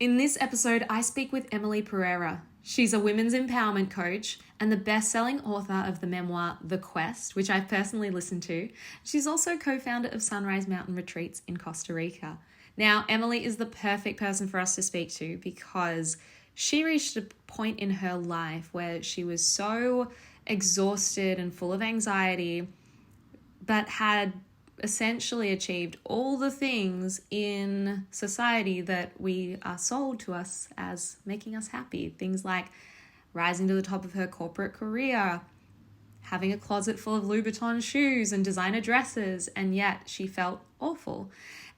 In this episode, I speak with Emily Pereira. She's a women's empowerment coach and the best-selling author of the memoir The Quest, which I've personally listened to. She's also co-founder of Sunrise Mountain Retreats in Costa Rica. Now, Emily is the perfect person for us to speak to because she reached a point in her life where she was so exhausted and full of anxiety, but had essentially achieved all the things in society that we are sold to us as making us happy. Things like rising to the top of her corporate career, having a closet full of Louboutin shoes and designer dresses, and yet she felt awful.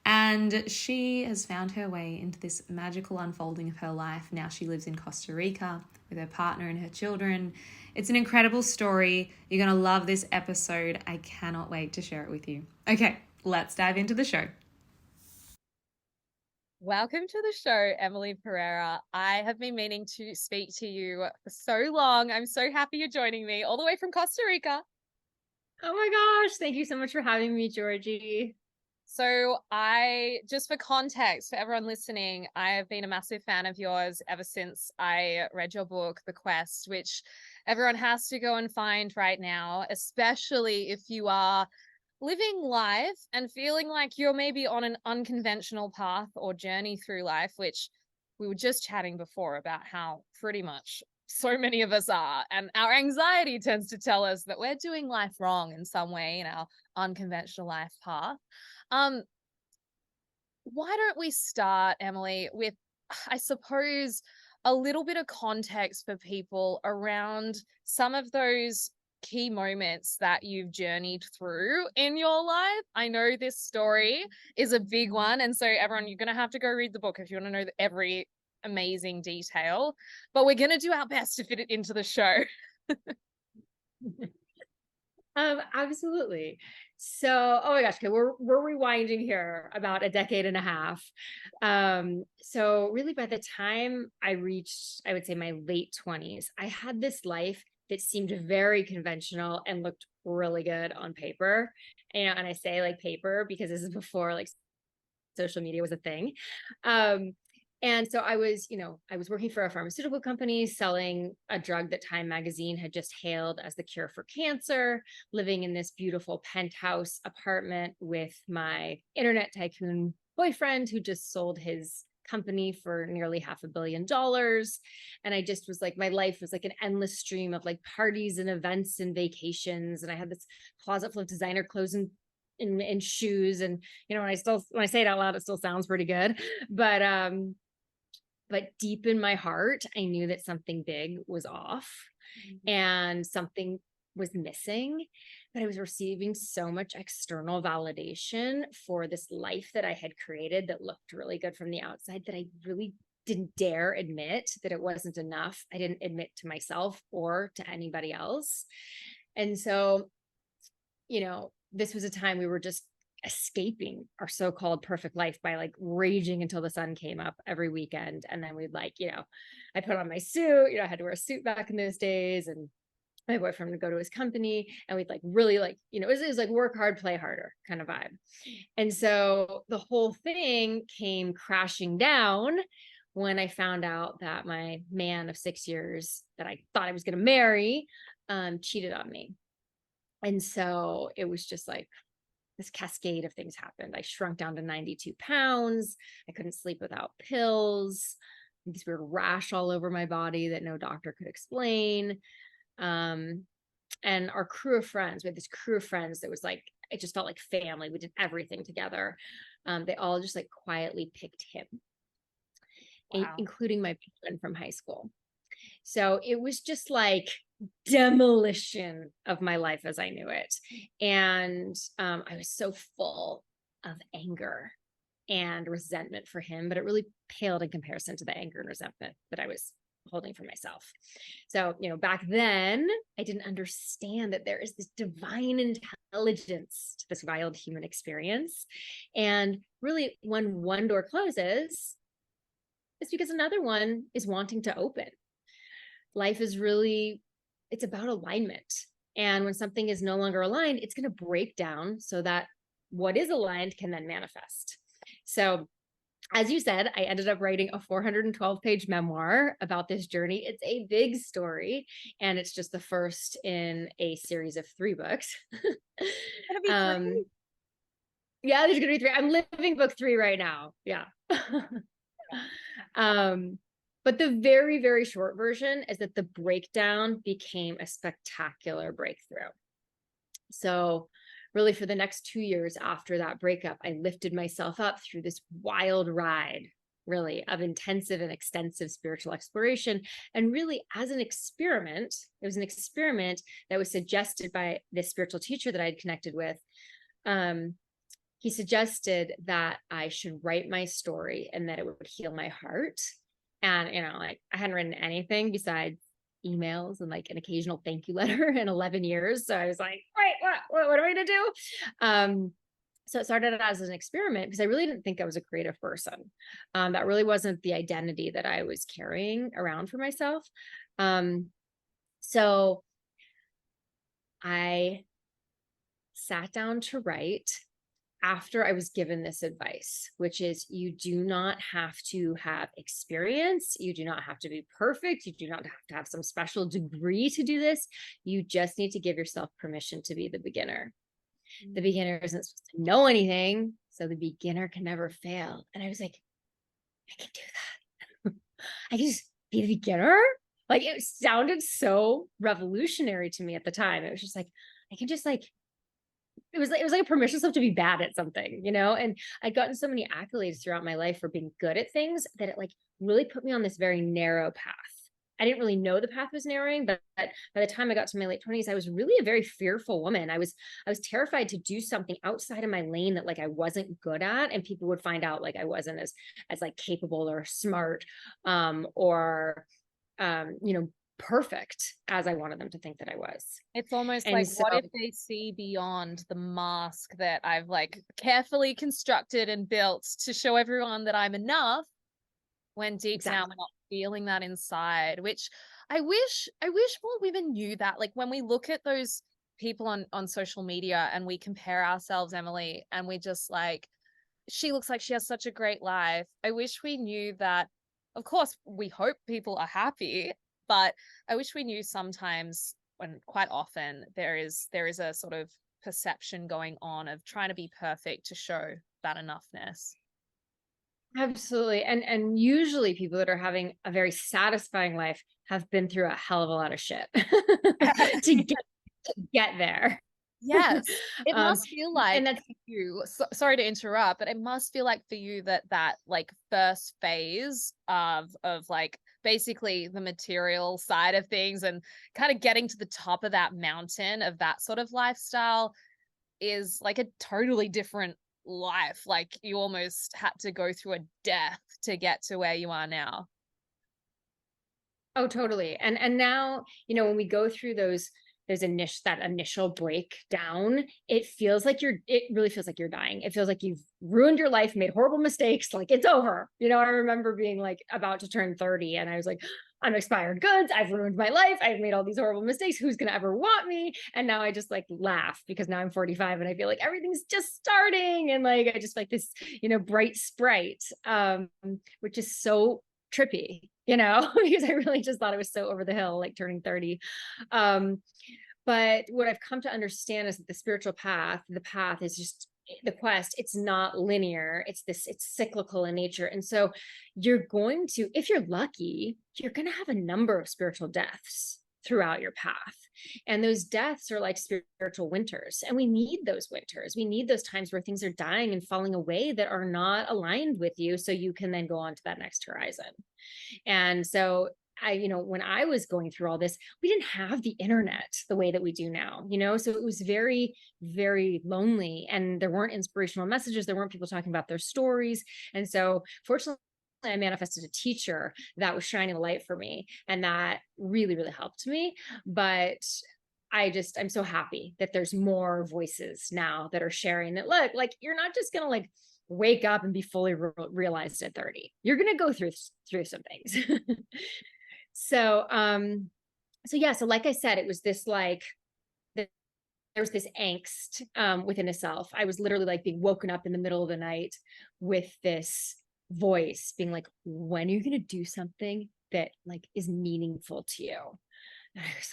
And she has found her way into this magical unfolding of her life. Now she lives in Costa Rica with her partner and her children. It's an incredible story. You're going to love this episode. I cannot wait to share it with you. Okay, let's dive into the show. Welcome to the show, Emily Pereira. I have been meaning to speak to you for so long. I'm so happy you're joining me all the way from Costa Rica. Oh my gosh, thank you so much for having me, Georgie. So just for context, for everyone listening, I have been a massive fan of yours ever since I read your book, The Quest, which everyone has to go and find right now, especially if you are living life and feeling like you're maybe on an unconventional path or journey through life, which we were just chatting before about how pretty much so many of us are. And our anxiety tends to tell us that we're doing life wrong in some way in our unconventional life path. Um, why don't we start, Emily, with, I suppose, a little bit of context for people around some of those key moments that you've journeyed through in your life. I know this story is a big one, and so everyone, you're going to have to go read the book if you want to know every amazing detail, but we're going to do our best to fit it into the show. Absolutely. So, oh my gosh, okay, we're rewinding here about a decade and a half. So really by the time I reached, I would say my late 20s, I had this life that seemed very conventional and looked really good on paper. And I say like paper because this is before like social media was a thing. Um, and so I was working for a pharmaceutical company selling a drug that Time magazine had just hailed as the cure for cancer, living in this beautiful penthouse apartment with my internet tycoon boyfriend who just sold his company for nearly $500 million. And I just was like, my life was like an endless stream of like parties and events and vacations. And I had this closet full of designer clothes and shoes. And when I say it out loud, it still sounds pretty good. But deep in my heart, I knew that something big was off and something was missing. But I was receiving so much external validation for this life that I had created that looked really good from the outside that I really didn't dare admit that it wasn't enough. I didn't admit to myself or to anybody else. And so, this was a time we were just escaping our so-called perfect life by like raging until the sun came up every weekend. And then we'd I put on my suit, I had to wear a suit back in those days, and my boyfriend would go to his company and we'd like really it was like work hard, play harder kind of vibe. And so the whole thing came crashing down when I found out that my man of 6 years that I thought I was going to marry cheated on me. And so it was just like this cascade of things happened. I shrunk down to 92 pounds. I couldn't sleep without pills. This weird rash all over my body that no doctor could explain. Um, and our crew of friends, we had this crew of friends that was like, it just felt like family. We did everything together. They all just like quietly picked him, Wow. including my friend from high school. So it was just like demolition of my life as I knew it. And I was so full of anger and resentment for him, but it really paled in comparison to the anger and resentment that I was holding for myself. So, back then, I didn't understand that there is this divine intelligence to this wild human experience. And really, when one door closes, it's because another one is wanting to open. Life is really, it's about alignment. And when something is no longer aligned, it's going to break down so that what is aligned can then manifest. So as you said, I ended up writing a 412-page memoir about this journey. It's a big story, and it's just the first in a series of 3 books. Gonna be um, three. yeah, there's gonna be 3. I'm living book 3 right now. Yeah. um, but the very, very short version is that the breakdown became a spectacular breakthrough. So really for the next 2 years after that breakup, I lifted myself up through this wild ride, really, of intensive and extensive spiritual exploration. And really, as an experiment, it was an experiment that was suggested by this spiritual teacher that I had connected with. He suggested that I should write my story and that it would heal my heart. And, like I hadn't written anything besides emails and like an occasional thank you letter in 11 years. So I was like, right, what am I going to do? So it started as an experiment because I really didn't think I was a creative person. That really wasn't the identity that I was carrying around for myself. So I sat down to write after I was given this advice, which is you do not have to have experience. You do not have to be perfect. You do not have to have some special degree to do this. You just need to give yourself permission to be the beginner. The beginner isn't supposed to know anything, so the beginner can never fail. And I was like, I can do that. I can just be the beginner. Like it sounded so revolutionary to me at the time. It was just like, I can just like it was like a permission slip to be bad at something, and I'd gotten so many accolades throughout my life for being good at things that it like really put me on this very narrow path. I didn't really know the path was narrowing, but by the time I got to my late 20s, I was really a very fearful woman. I was terrified to do something outside of my lane that like I wasn't good at, and people would find out like I wasn't as like capable or smart, or perfect as I wanted them to think that I was. It's almost And like, so what if they see beyond the mask that I've like carefully constructed and built to show everyone that I'm enough, when deep down exactly. we're not feeling that inside, which I wish more women knew that. Like when we look at those people on social media and we compare ourselves, Emily, and we just like, she looks like she has such a great life. I wish we knew that, of course, we hope people are happy, but I wish we knew sometimes, when quite often there is a sort of perception going on of trying to be perfect to show that enoughness. Absolutely. And usually people that are having a very satisfying life have been through a hell of a lot of shit to get there. Yes. It um, must feel and like that's for you, sorry to interrupt, but it must feel like for you that like first phase of like basically the material side of things and kind of getting to the top of that mountain of that sort of lifestyle is like a totally different life. Like you almost had to go through a death to get to where you are now. oh, totally. And now, when we go through that initial breakdown, it really feels like you're dying. It feels like you've ruined your life, made horrible mistakes, like it's over. I remember being like about to turn 30 and I was like, I'm expired goods. I've ruined my life. I've made all these horrible mistakes. Who's going to ever want me? And now I just like laugh because now I'm 45 and I feel like everything's just starting. And like, I just like this, bright sprite, which is so trippy, because I really just thought it was so over the hill, like turning 30. But what I've come to understand is that the spiritual path, the path is just the quest. It's not linear. It's cyclical in nature. And so if you're lucky, you're going to have a number of spiritual deaths throughout your path. And those deaths are like spiritual winters. And we need those winters. We need those times where things are dying and falling away that are not aligned with you. So you can then go on to that next horizon. And so when I was going through all this, we didn't have the internet the way that we do now, so it was very, very lonely and there weren't inspirational messages. There weren't people talking about their stories. And so fortunately, I manifested a teacher that was shining a light for me. And that really, really helped me. But I'm so happy that there's more voices now that are sharing that, look, like, you're not just going to like wake up and be fully realized at 30. You're going to go through some things. So, so like I said, it was this like, there was this angst within a self. I was literally like being woken up in the middle of the night with this voice being like, when are you going to do something that like is meaningful to you? And I was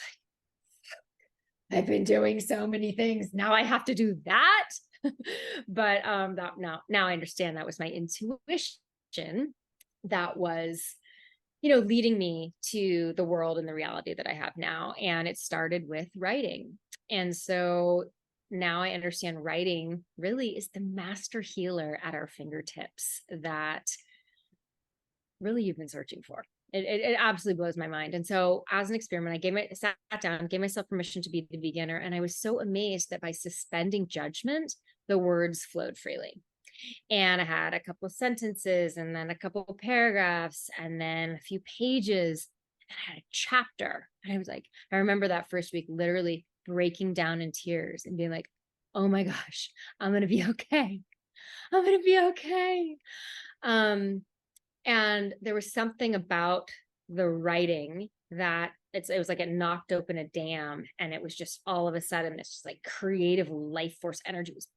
like, I've been doing so many things. Now I have to do that. But that now I understand that was my intuition that was, leading me to the world and the reality that I have now. And it started with writing. And so now I understand writing really is the master healer at our fingertips that really you've been searching for. It absolutely blows my mind. And so as an experiment, sat down, gave myself permission to be the beginner. And I was so amazed that by suspending judgment, the words flowed freely. And I had a couple of sentences and then a couple of paragraphs and then a few pages. And I had a chapter. And I was like, I remember that first week literally breaking down in tears and being like, oh my gosh, I'm going to be okay. I'm going to be okay. And there was something about the writing that it was like it knocked open a dam, and it was just all of a sudden this just like creative life force energy was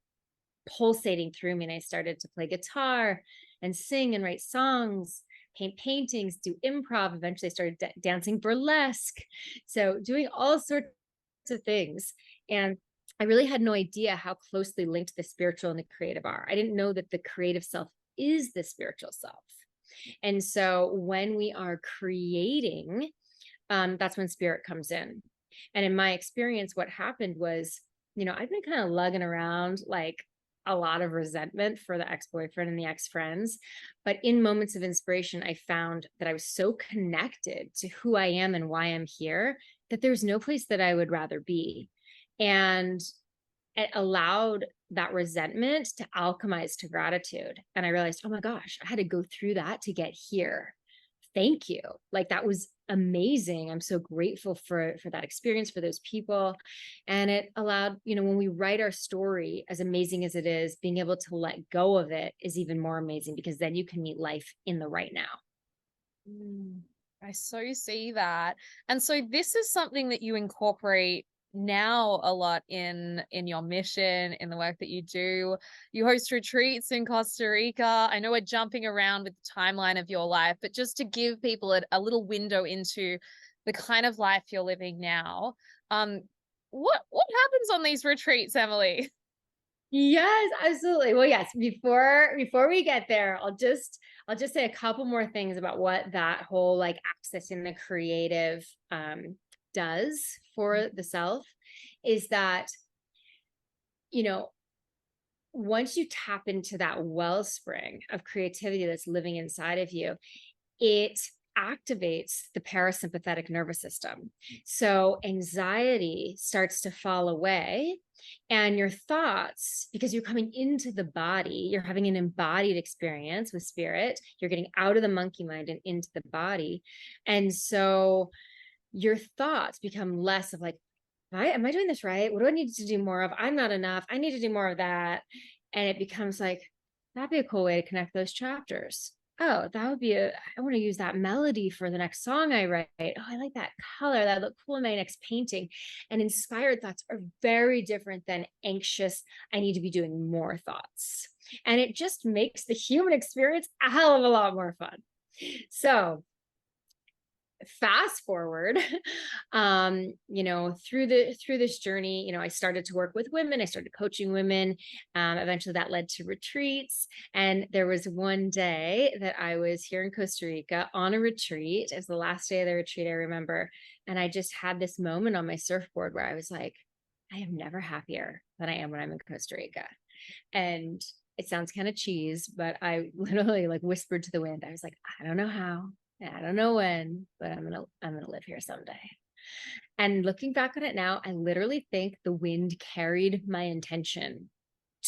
pulsating through me. And I started to play guitar and sing and write songs, paint paintings, do improv. Eventually I started dancing burlesque. So doing all sorts of things. And I really had no idea how closely linked the spiritual and the creative are. I didn't know that the creative self is the spiritual self. And so when we are creating, that's when spirit comes in. And in my experience, what happened was, I've been kind of lugging around like a lot of resentment for the ex-boyfriend and the ex-friends. But in moments of inspiration, I found that I was so connected to who I am and why I'm here that there's no place that I would rather be. And it allowed that resentment to alchemize to gratitude. And I realized, oh my gosh, I had to go through that to get here. Thank you. Like that was amazing. I'm so grateful for that experience, for those people. And it allowed, when we write our story, as amazing as it is, being able to let go of it is even more amazing, because then you can meet life in the right now. I so see that. And so this is something that you incorporate now a lot in your mission, in the work that you do. You host retreats in Costa Rica. I know we're jumping around with the timeline of your life, but just to give people a little window into the kind of life you're living now. What happens on these retreats, Emily? Yes, absolutely. Well, yes, before we get there, I'll just say a couple more things about what that whole like accessing the creative does for the self. Is that, once you tap into that wellspring of creativity that's living inside of you, it activates the parasympathetic nervous system. So anxiety starts to fall away, and your thoughts, because you're coming into the body, you're having an embodied experience with spirit, you're getting out of the monkey mind and into the body. And so your thoughts become less of like, am I doing this right? What do I need to do more of? I'm not enough. I need to do more of that. And it becomes like, that'd be a cool way to connect those chapters. Oh, I want to use that melody for the next song I write. Oh, I like that color. That look cool in my next painting. And inspired thoughts are very different than anxious, I need to be doing more thoughts. And it just makes the human experience a hell of a lot more fun. So fast forward, through this journey, I started to work with women. I started coaching women. Eventually that led to retreats. And there was one day that I was here in Costa Rica on a retreat. It was the last day of the retreat, I remember. And I just had this moment on my surfboard where I was like, I am never happier than I am when I'm in Costa Rica. And it sounds kind of cheese, but I literally like whispered to the wind. I was like, I don't know how, I don't know when, but I'm gonna live here someday. And looking back on it now, I literally think the wind carried my intention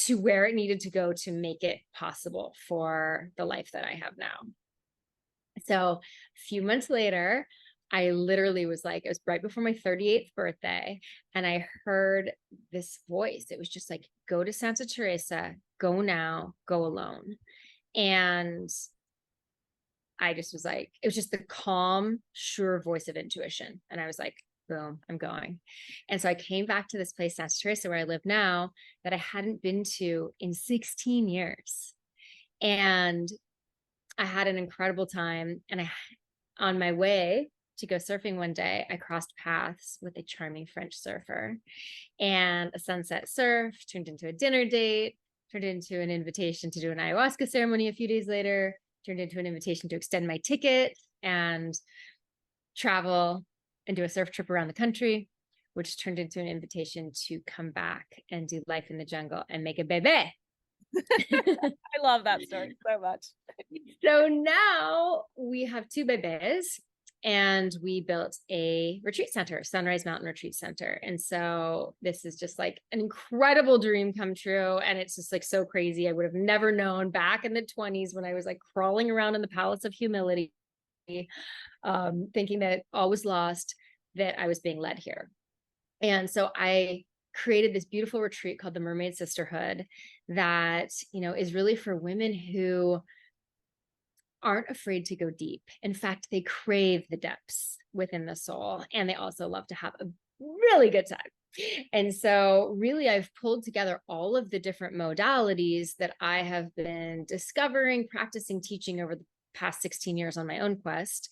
to where it needed to go to make it possible for the life that I have now. So a few months later, I literally was like, it was right before my 38th birthday, and I heard this voice. It was just like, go to Santa Teresa, go now, go alone. And I just was like, it was just the calm, sure voice of intuition. And I was like, boom, I'm going. And so I came back to this place, Santa Teresa, where I live now, that I hadn't been to in 16 years. And I had an incredible time. And on my way to go surfing one day, I crossed paths with a charming French surfer, and a sunset surf turned into a dinner date, turned into an invitation to do an ayahuasca ceremony a few days later, turned into an invitation to extend my ticket and travel and do a surf trip around the country, which turned into an invitation to come back and do life in the jungle and make a bebe. I love that story so much. So now we have 2 bebes, and we built a retreat center, Sunrise Mountain Retreat Center. And so this is just like an incredible dream come true. And it's just like so crazy. I would have never known back in the 20s when I was like crawling around in the Palace of Humility, thinking that all was lost, that I was being led here. And so I created this beautiful retreat called the Mermaid Sisterhood that, is really for women who aren't afraid to go deep. In fact, they crave the depths within the soul, and they also love to have a really good time. And so really, I've pulled together all of the different modalities that I have been discovering, practicing, teaching over the past 16 years on my own quest.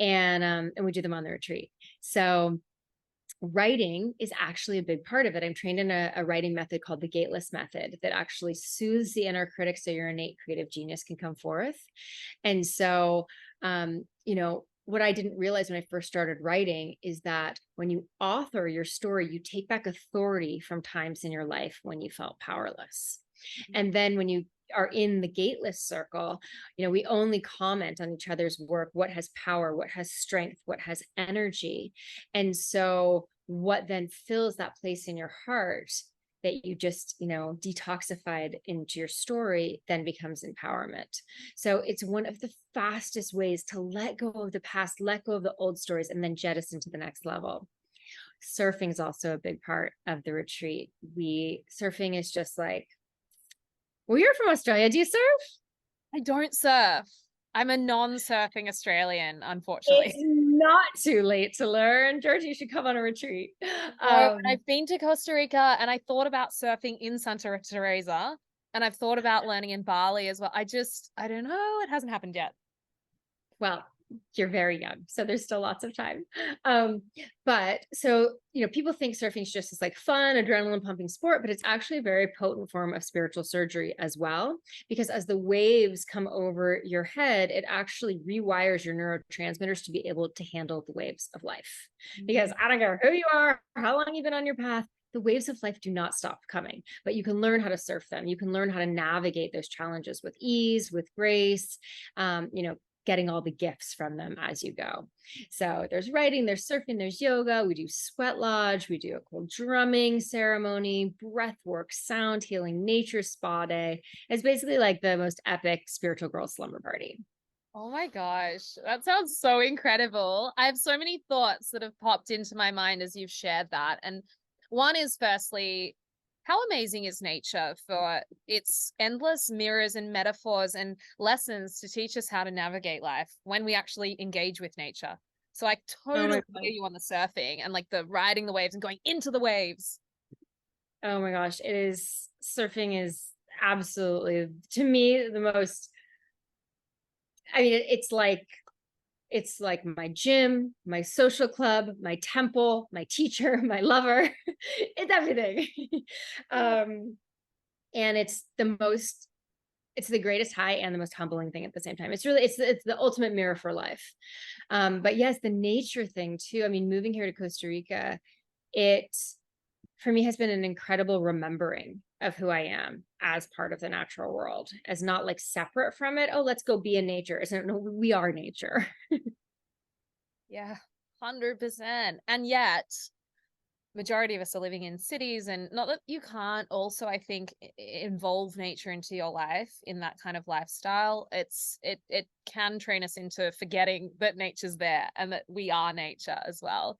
And we do them on the retreat. So writing is actually a big part of it. I'm trained in a writing method called the gateless method that actually soothes the inner critic so your innate creative genius can come forth. And so, what I didn't realize when I first started writing is that when you author your story, you take back authority from times in your life when you felt powerless. And then when you are in the gateless circle, we only comment on each other's work, what has power, what has strength, what has energy. And so what then fills that place in your heart that you just, detoxified into your story then becomes empowerment. So it's one of the fastest ways to let go of the past, let go of the old stories, and then jettison to the next level. Surfing is also a big part of the retreat. Surfing is just like, well, you're from Australia. Do you surf? I don't surf. I'm a non-surfing Australian, unfortunately. It's not too late to learn. Georgie, you should come on a retreat. I've been to Costa Rica, and I thought about surfing in Santa Teresa, and I've thought about learning in Bali as well. I don't know. It hasn't happened yet. Well, you're very young, so there's still lots of time. But so, people think surfing is just this like fun, adrenaline pumping sport, but it's actually a very potent form of spiritual surgery as well, because as the waves come over your head, it actually rewires your neurotransmitters to be able to handle the waves of life. Because I don't care who you are, how long you've been on your path, the waves of life do not stop coming, but you can learn how to surf them. You can learn how to navigate those challenges with ease, with grace, getting all the gifts from them as you go. So there's writing, there's surfing, there's yoga. We do sweat lodge. We do a cool drumming ceremony, breath work, sound healing, nature spa day. It's basically like the most epic spiritual girl slumber party. Oh my gosh, that sounds so incredible. I have so many thoughts that have popped into my mind as you've shared that. And one is, firstly, how amazing is nature for its endless mirrors and metaphors and lessons to teach us how to navigate life when we actually engage with nature. So I totally hear you on the surfing and like the riding the waves and going into the waves. Oh my gosh, surfing is absolutely, to me, the most, it's like my gym, my social club, my temple, my teacher, my lover. It's everything. And it's the greatest high and the most humbling thing at the same time. It's the ultimate mirror for life. But yes, the nature thing too. I mean, moving here to Costa Rica, it for me has been an incredible remembering of who I am as part of the natural world, as not like separate from it. Oh, let's go be in nature. No, we are nature. Yeah, 100%. And yet, majority of us are living in cities, and not that you can't also, I think, involve nature into your life in that kind of lifestyle. It can train us into forgetting that nature's there and that we are nature as well.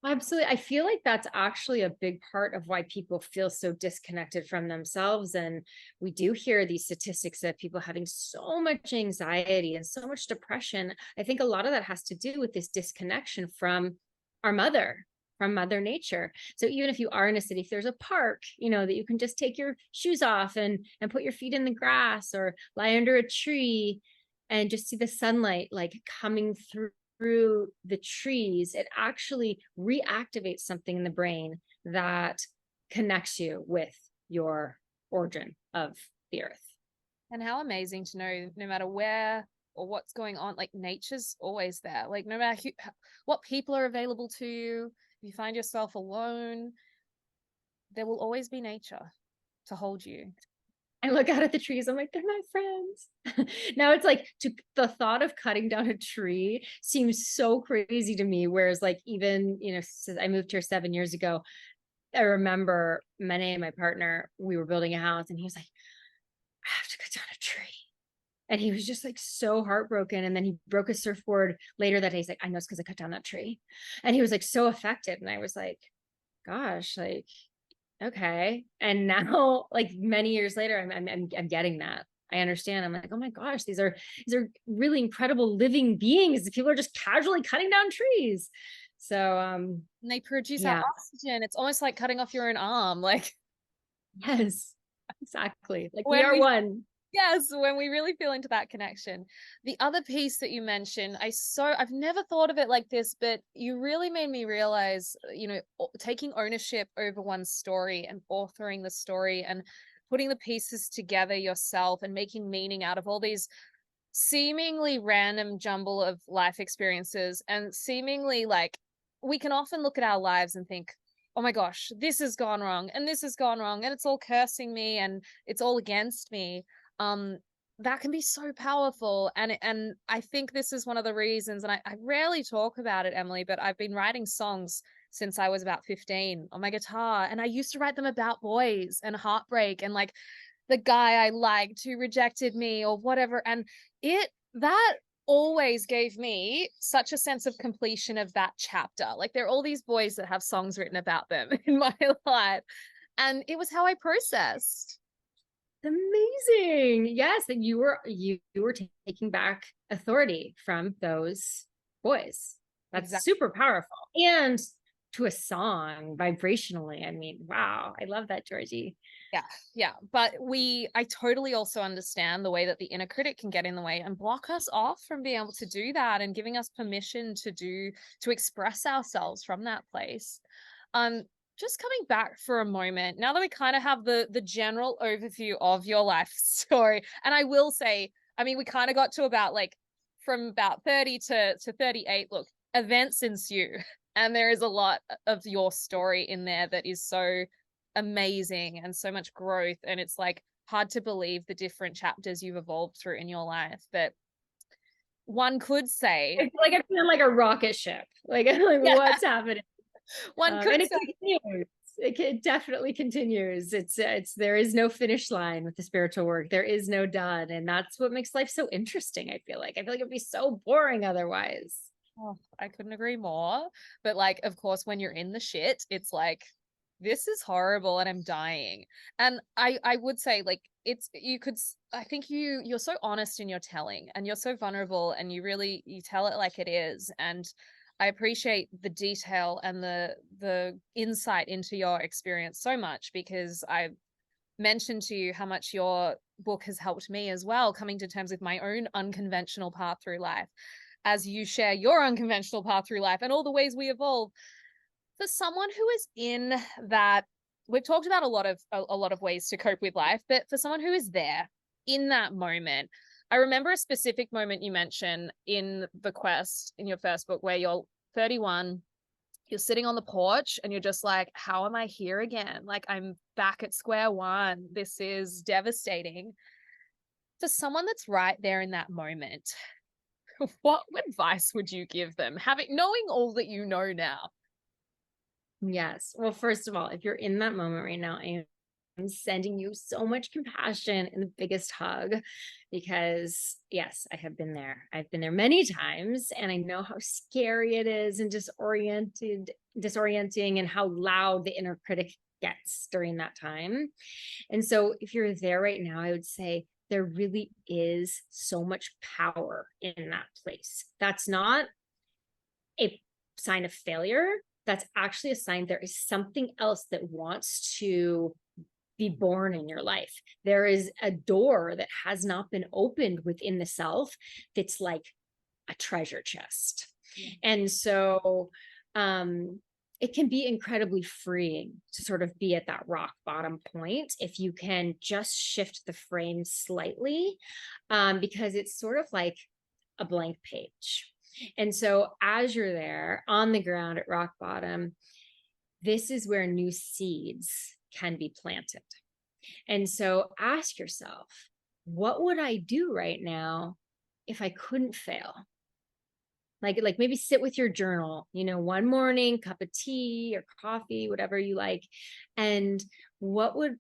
Absolutely. I feel like that's actually a big part of why people feel so disconnected from themselves. And we do hear these statistics of people having so much anxiety and so much depression. I think a lot of that has to do with this disconnection from our mother, from Mother Nature. So even if you are in a city, if there's a park, that you can just take your shoes off and put your feet in the grass or lie under a tree and just see the sunlight like coming through the trees, it actually reactivates something in the brain that connects you with your origin of the earth. And how amazing to know, no matter where or what's going on, like nature's always there. Like no matter what people are available to you, if you find yourself alone, there will always be nature to hold you. I look out at the trees, I'm like, they're my friends. Now it's like the thought of cutting down a tree seems so crazy to me. Whereas like even, since I moved here 7 years ago, I remember Mene, my partner, we were building a house and he was like, I have to cut down a tree. And he was just like so heartbroken. And then he broke his surfboard later that day. He's like, I know it's because I cut down that tree. And he was like so affected. And I was like, gosh, like, okay. And now, like many years later, I'm getting that. I understand. I'm like, oh my gosh, these are really incredible living beings. People are just casually cutting down trees. So and they produce our oxygen. It's almost like cutting off your own arm. Like, yes, exactly. Like we are one. Yes, when we really feel into that connection. The other piece that you mentioned, I've never thought of it like this, but you really made me realize, taking ownership over one's story and authoring the story and putting the pieces together yourself and making meaning out of all these seemingly random jumble of life experiences. And seemingly like we can often look at our lives and think, oh my gosh, this has gone wrong and this has gone wrong and it's all cursing me and it's all against me. That can be so powerful. And I think this is one of the reasons, and I rarely talk about it, Emily, but I've been writing songs since I was about 15 on my guitar. And I used to write them about boys and heartbreak and like the guy I liked who rejected me or whatever. And that always gave me such a sense of completion of that chapter. Like there are all these boys that have songs written about them in my life. And it was how I processed. Amazing. Yes. And you were taking back authority from those boys. That's exactly. Super powerful. And to a song vibrationally. I mean, wow. I love that, Georgie. Yeah. But I totally also understand the way that the inner critic can get in the way and block us off from being able to do that and giving us permission to express ourselves from that place. Just coming back for a moment, now that we kind of have the general overview of your life story, and I will say, I mean, we kind of got to about like from about 30 to 38, look, events ensue. And there is a lot of your story in there that is so amazing and so much growth. And it's like hard to believe the different chapters you've evolved through in your life. But one could say, I feel like I've been like a rocket ship. Like what's happening? One could say it definitely continues. It's there is no finish line with the spiritual work. There is no done. And that's what makes life so interesting. I feel like it'd be so boring otherwise. Oh, I couldn't agree more. But like, of course, when you're in the shit, it's like, this is horrible and I'm dying. And I would say like I think you're so honest in your telling and you're so vulnerable and you tell it like it is. And I appreciate the detail and the insight into your experience so much, because I mentioned to you how much your book has helped me as well, coming to terms with my own unconventional path through life, as you share your unconventional path through life and all the ways we evolve. For someone who is in that, we've talked about a lot of ways to cope with life, but for someone who is there in that moment, I remember a specific moment you mentioned in The Quest in your first book where you're 31, you're sitting on the porch and you're just like, how am I here again? Like I'm back at square one. This is devastating. For someone that's right there in that moment, what advice would you give them, knowing all that you know now? Yes. Well, first of all, if you're in that moment right now, I'm sending you so much compassion and the biggest hug, because yes, I have been there. I've been there many times and I know how scary it is and disorienting and how loud the inner critic gets during that time. And so if you're there right now, I would say there really is so much power in that place. That's not a sign of failure. that's actually a sign there is something else that wants to be born in your life. There is a door that has not been opened within the self that's like a treasure chest. Yeah. And so it can be incredibly freeing to sort of be at that rock bottom point if you can just shift the frame slightly, because it's sort of like a blank page. And so as you're there on the ground at rock bottom, this is where new seeds can be planted. And so ask yourself, what would I do right now if I couldn't fail? Like maybe sit with your journal, one morning, cup of tea or coffee, whatever you like. And what would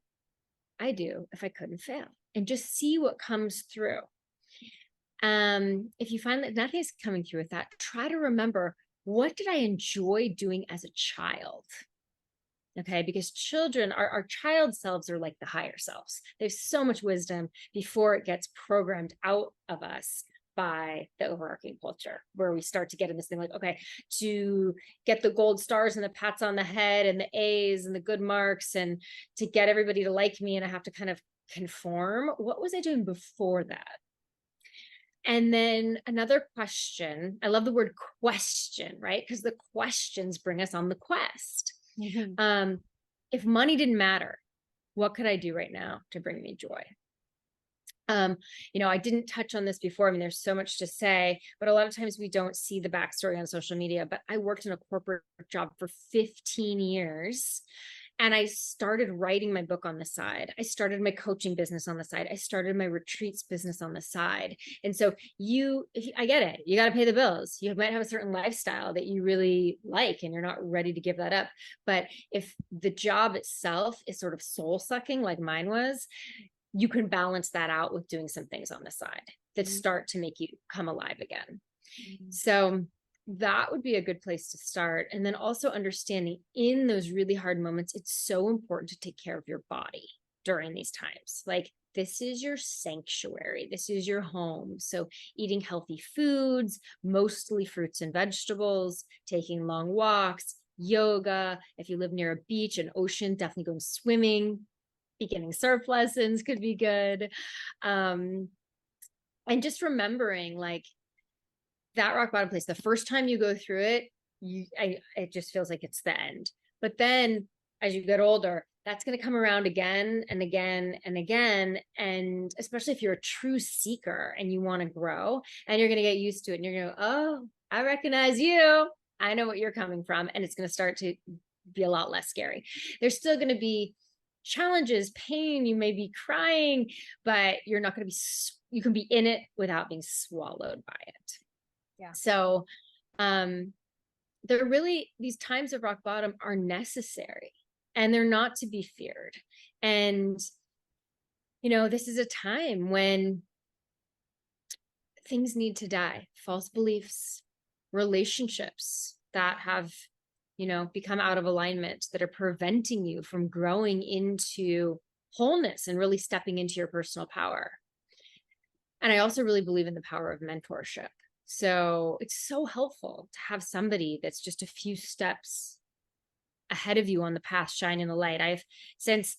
I do if I couldn't fail? And just see what comes through. If you find that nothing's coming through with that, try to remember, what did I enjoy doing as a child? Okay, because children, our child selves are like the higher selves. There's so much wisdom before it gets programmed out of us by the overarching culture, where we start to get in this thing like, okay, to get the gold stars and the pats on the head and the A's and the good marks, and to get everybody to like me, and I have to kind of conform. What was I doing before that? And then another question, I love the word question, right? Because the questions bring us on the quest. Mm-hmm. If money didn't matter, what could I do right now to bring me joy? I didn't touch on this before. I mean, there's so much to say, but a lot of times we don't see the backstory on social media. But I worked in a corporate job for 15 years. And I started writing my book on the side. I started my coaching business on the side. I started my retreats business on the side. And so I get it. You got to pay the bills. You might have a certain lifestyle that you really like, and you're not ready to give that up. But if the job itself is sort of soul sucking, like mine was, you can balance that out with doing some things on the side that start to make you come alive again. So that would be a good place to start. And then also understanding in those really hard moments, it's so important to take care of your body during these times. Like, this is your sanctuary. This is your home. So eating healthy foods, mostly fruits and vegetables, taking long walks, yoga. If you live near a beach, an ocean, definitely going swimming. Beginning surf lessons could be good. And just remembering, like, that rock bottom place, the first time you go through it, it just feels like it's the end. But then as you get older, that's going to come around again and again and again. And especially if you're a true seeker and you want to grow, and you're going to get used to it, and you're going to go, oh, I recognize you. I know what you're coming from. And it's going to start to be a lot less scary. There's still going to be challenges, pain, you may be crying, but you're not going to be, you can be in it without being swallowed by it. Yeah. So, they're really, these times of rock bottom are necessary, and they're not to be feared. And, this is a time when things need to die. False beliefs, relationships that have, become out of alignment, that are preventing you from growing into wholeness and really stepping into your personal power. And I also really believe in the power of mentorship. So it's so helpful to have somebody that's just a few steps ahead of you on the path, shining the light. I've, since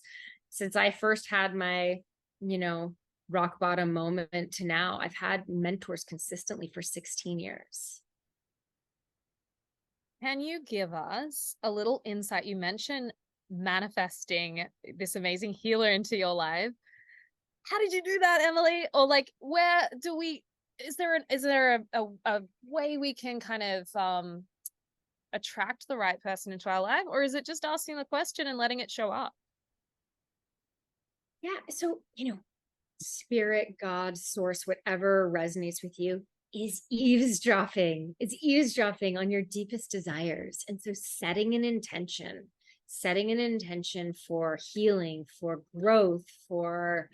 I first had my, rock bottom moment to now, I've had mentors consistently for 16 years. Can you give us a little insight? You mentioned manifesting this amazing healer into your life. How did you do that, Emily? Or like, where do we, is there a way we can kind of attract the right person into our life? Or is it just asking the question and letting it show up? Yeah. So, spirit, God, source, whatever resonates with you, is eavesdropping. It's eavesdropping on your deepest desires. And so setting an intention for healing, for growth, for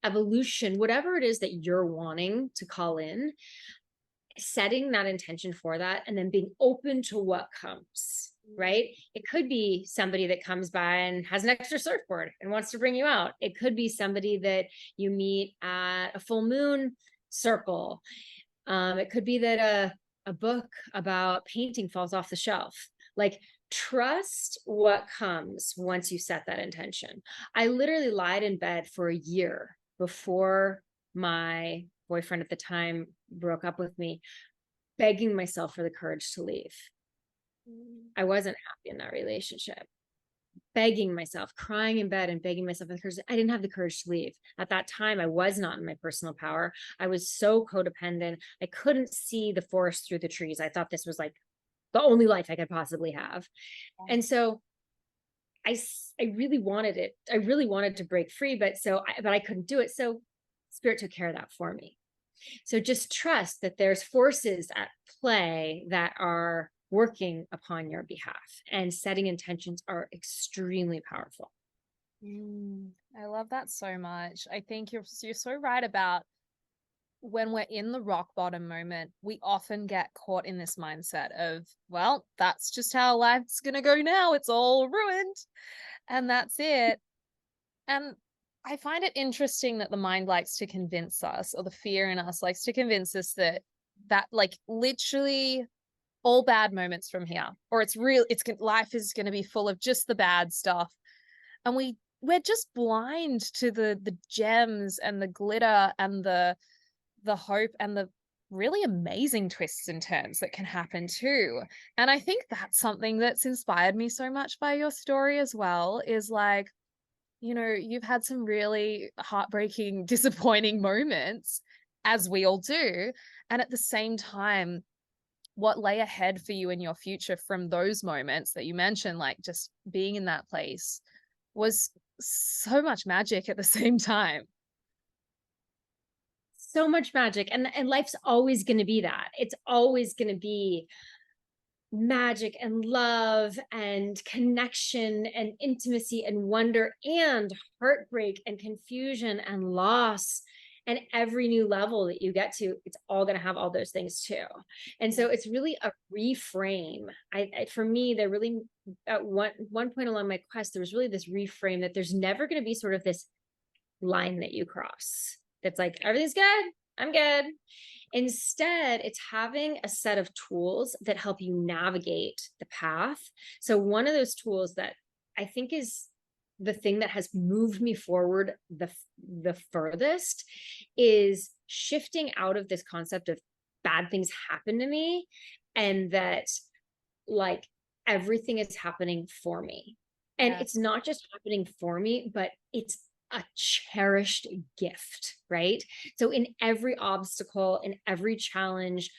evolution, whatever it is that you're wanting to call in, setting that intention for that, and then being open to what comes, right? It could be somebody that comes by and has an extra surfboard and wants to bring you out. It could be somebody that you meet at a full moon circle. It could be that a book about painting falls off the shelf. Like, trust what comes once you set that intention. I literally lied in bed for a year before my boyfriend at the time broke up with me, begging myself for the courage to leave. I wasn't happy in that relationship. Begging myself, crying in bed and begging myself for the courage. I didn't have the courage to leave. At that time, I was not in my personal power. I was so codependent. I couldn't see the forest through the trees. I thought this was like the only life I could possibly have. And so I really wanted it. I really wanted to break free, but I couldn't do it. So Spirit took care of that for me. So just trust that there's forces at play that are working upon your behalf, and setting intentions are extremely powerful. I love that so much. I think you're so right about when we're in the rock bottom moment, we often get caught in this mindset of, well, that's just how life's going to go now. It's all ruined. And that's it. And I find it interesting that the mind likes to convince us, or the fear in us likes to convince us that like literally all bad moments from here, or life is going to be full of just the bad stuff. And we're just blind to the gems and the glitter and the hope and the really amazing twists and turns that can happen too. And I think that's something that's inspired me so much by your story as well, is like, you know, you've had some really heartbreaking, disappointing moments, as we all do. And at the same time, what lay ahead for you in your future from those moments that you mentioned, like just being in that place, was so much magic at the same time. So much magic. And life's always going to be that. It's always going to be magic and love and connection and intimacy and wonder and heartbreak and confusion and loss. And every new level that you get to, it's all going to have all those things too. And so it's really a reframe. For me, there really, at one point along my quest, there was really this reframe that there's never going to be sort of this line that you cross that's like, everything's good, I'm good. Instead, it's having a set of tools that help you navigate the path. So one of those tools that I think is the thing that has moved me forward the furthest is shifting out of this concept of bad things happen to me, and that like everything is happening for me. And it's not just happening for me, but it's a cherished gift, right? So in every obstacle, in every challenge,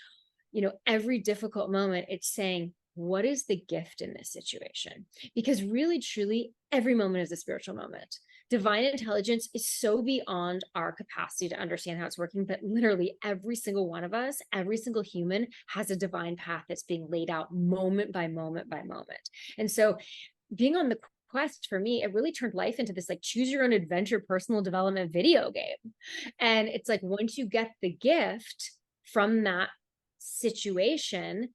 you know, every difficult moment, it's saying, what is the gift in this situation? Because really, truly, every moment is a spiritual moment. Divine intelligence is so beyond our capacity to understand how it's working, but literally every single one of us, every single human has a divine path that's being laid out moment by moment by moment. And so being on the quest, for me, it really turned life into this like choose your own adventure personal development video game. And it's like, once you get the gift from that situation,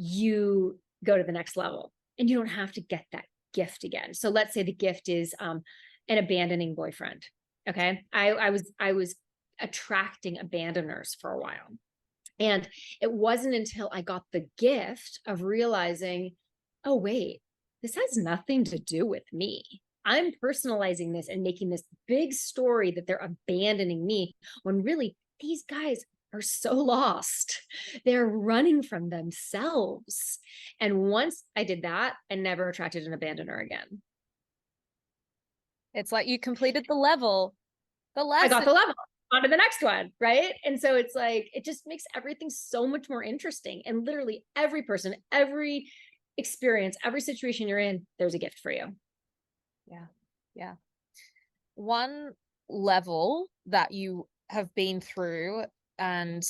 you go to the next level, and you don't have to get that gift again. So let's say the gift is an abandoning boyfriend. Okay. I was attracting abandoners for a while. And it wasn't until I got the gift of realizing, oh, wait, this has nothing to do with me. I'm personalizing this and making this big story that they're abandoning me, when really these guys are so lost. They're running from themselves. And once I did that, I never attracted an abandoner again. It's like you completed the level. I got the level, on to the next one, right? And so it's like, it just makes everything so much more interesting. And literally every person, every experience, every situation you're in, there's a gift for you. Yeah. One level that you have been through, and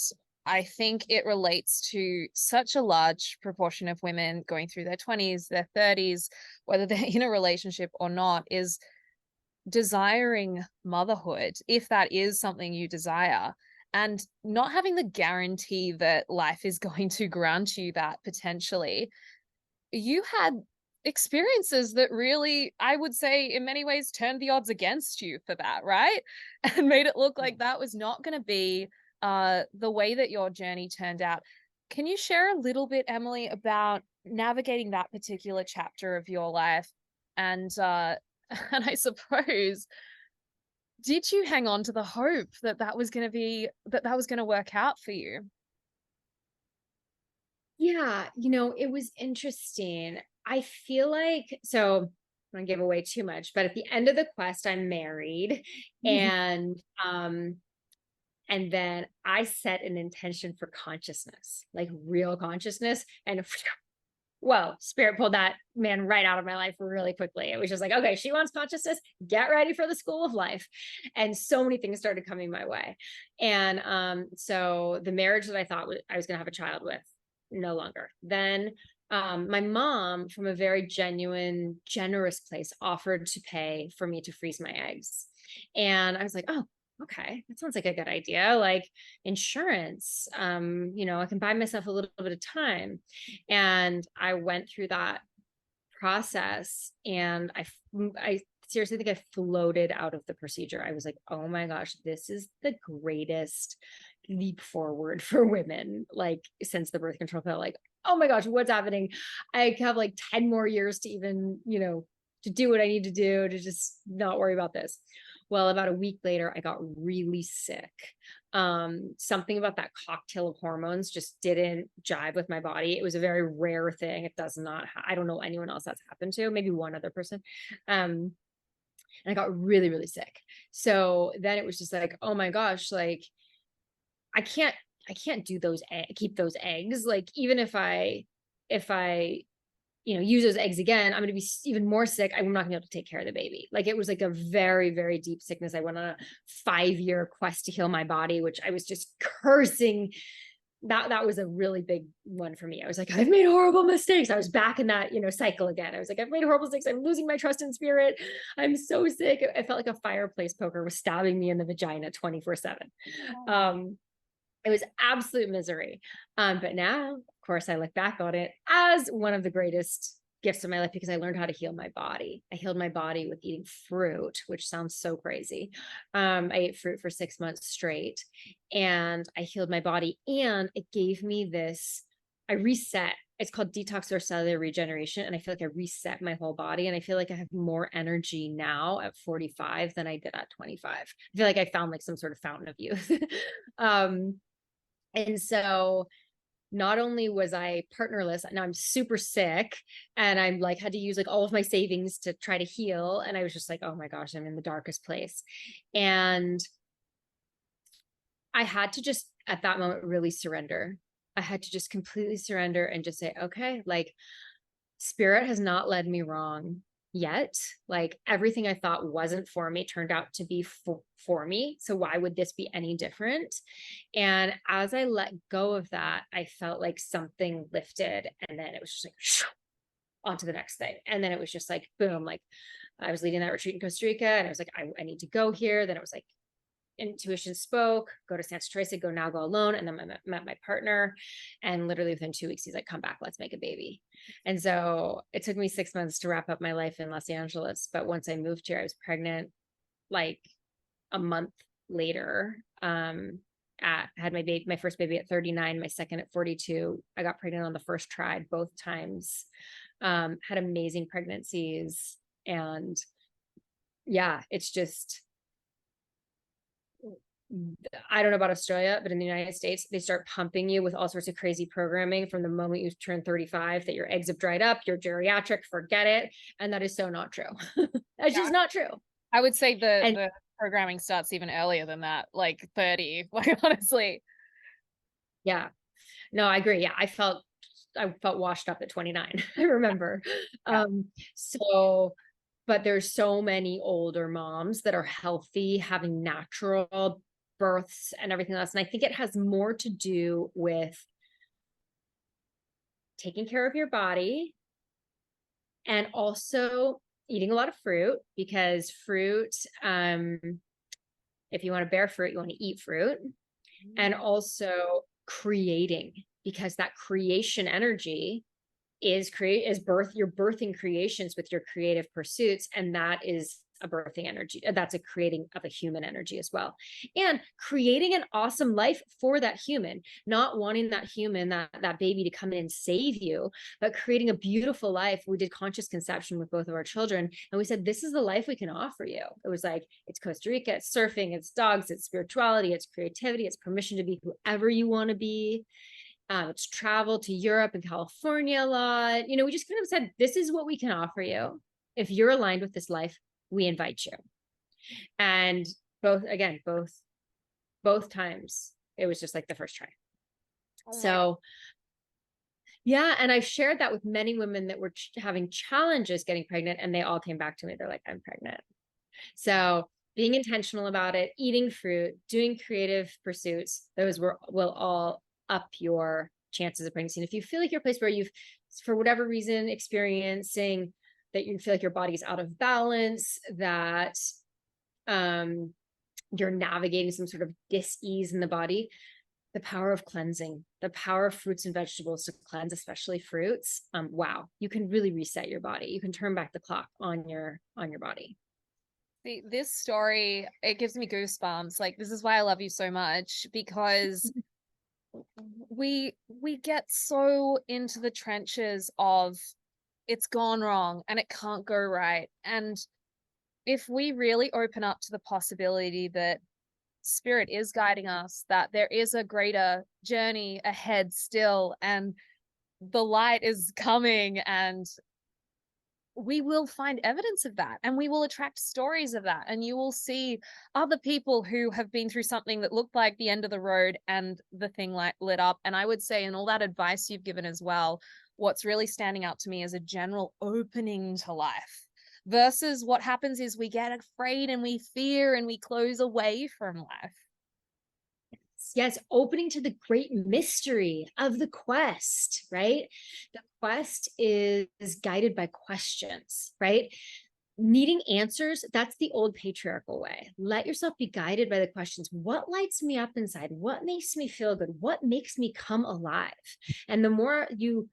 I think it relates to such a large proportion of women going through their 20s, their 30s, whether they're in a relationship or not, is desiring motherhood, if that is something you desire, and not having the guarantee that life is going to grant you that potentially. You had experiences that really, I would say, in many ways turned the odds against you for that, right? And made it look like that was not going to be the way that your journey turned out. Can you share a little bit, Emily, about navigating that particular chapter of your life? And and I suppose, did you hang on to the hope that that was going to be that was going to work out for you? Yeah, it was interesting. I feel like, so I don't want to give away too much, but at the end of the quest, I'm married, and and then I set an intention for consciousness, like real consciousness, and well, spirit pulled that man right out of my life really quickly. It was just like, okay, she wants consciousness, get ready for the school of life. And so many things started coming my way. And so the marriage that I thought I was going to have a child with, no longer. Then my mom, from a very genuine, generous place, offered to pay for me to freeze my eggs. And I was like, oh, okay, that sounds like a good idea. Like insurance, I can buy myself a little bit of time. And I went through that process, and I seriously think I floated out of the procedure. I was like, oh my gosh, this is the greatest leap forward for women, like since the birth control pill. Like, oh my gosh, what's happening? I have like 10 more years to even, to do what I need to do to just not worry about this. Well, about a week later, I got really sick. Something about that cocktail of hormones just didn't jive with my body. It was a very rare thing. It does not, I don't know anyone else that's happened to, maybe one other person. And I got really, really sick. So then it was just like, oh my gosh, like I can't, I can't do those, keep those eggs. Like, even if I use those eggs again, I'm going to be even more sick. I'm not going to be able to take care of the baby. Like, it was like a very, very deep sickness. I went on a 5-year quest to heal my body, which I was just cursing. That was a really big one for me. I was like, I've made horrible mistakes. I was back in that, cycle again. I was like, I've made horrible mistakes. I'm losing my trust in spirit. I'm so sick. I felt like a fireplace poker was stabbing me in the vagina 24/7. It was absolute misery. But now, of course, I look back on it as one of the greatest gifts of my life, because I learned how to heal my body. I healed my body with eating fruit, which sounds so crazy. I ate fruit for 6 months straight, and I healed my body, and it gave me this, I reset. It's called detox or cellular regeneration. And I feel like I reset my whole body. And I feel like I have more energy now at 45 than I did at 25. I feel like I found like some sort of fountain of youth. And so not only was I partnerless, now I'm super sick, and I'm like, had to use like all of my savings to try to heal. And I was just like, oh my gosh, I'm in the darkest place. And I had to just at that moment really surrender. I had to just completely surrender and just say, okay, like spirit has not led me wrong yet. Like, everything I thought wasn't for me turned out to be for me. So why would this be any different? And as I let go of that, I felt like something lifted, and then it was just like on to the next thing. And then it was just like, boom, like I was leading that retreat in Costa Rica, and I was like, I need to go here. Then it was like, intuition spoke, go to Santa Teresa, go now, go alone. And then I met my partner, and literally within 2 weeks, he's like, come back, let's make a baby. And so it took me 6 months to wrap up my life in Los Angeles. But once I moved here, I was pregnant like a month later. Had my first baby at 39, my second at 42. I got pregnant on the first try, both times. Had amazing pregnancies. And yeah, it's just, I don't know about Australia, but in the United States, they start pumping you with all sorts of crazy programming from the moment you turn 35, that your eggs have dried up, you're geriatric, forget it. And that is so not true. That's just not true. I would say And the programming starts even earlier than that, like 30, like honestly. yeah, no, I agree. Yeah, I felt washed up at 29. I remember. Yeah. So, but there's so many older moms that are healthy, having natural births and everything else. And I think it has more to do with taking care of your body, and also eating a lot of fruit, because fruit, if you want to bear fruit, you want to eat fruit. And also creating, because that creation energy is you're birthing creations with your creative pursuits. And that is a birthing energy. That's a creating of a human energy as well. And creating an awesome life for that human, not wanting that human, that baby to come in and save you, but creating a beautiful life. We did conscious conception with both of our children. And we said, this is the life we can offer you. It was like, it's Costa Rica, it's surfing, it's dogs, it's spirituality, it's creativity, it's permission to be whoever you want to be. It's travel to Europe and California a lot. We just kind of said, this is what we can offer you. If you're aligned with this life, we invite you. And both times, it was just like the first try. So yeah. And I've shared that with many women that were having challenges getting pregnant, and they all came back to me. They're like, I'm pregnant. So being intentional about it, eating fruit, doing creative pursuits, those will all up your chances of pregnancy. And if you feel like you're a place where you've, for whatever reason, experiencing that you feel like your body's out of balance, that you're navigating some sort of dis-ease in the body, the power of cleansing, the power of fruits and vegetables to cleanse, especially fruits. Wow, you can really reset your body. You can turn back the clock on your body. This story, it gives me goosebumps. Like, this is why I love you so much, because we get so into the trenches of it's gone wrong and it can't go right. And if we really open up to the possibility that spirit is guiding us, that there is a greater journey ahead still, and the light is coming, and we will find evidence of that, and we will attract stories of that, and you will see other people who have been through something that looked like the end of the road and the thing lit up. And I would say, in all that advice you've given as well, what's really standing out to me is a general opening to life, versus what happens is we get afraid and we fear and we close away from life. Yes, opening to the great mystery of the quest, right? The quest is guided by questions, right? Needing answers, that's the old patriarchal way. Let yourself be guided by the questions. What lights me up inside? What makes me feel good? What makes me come alive? And the more you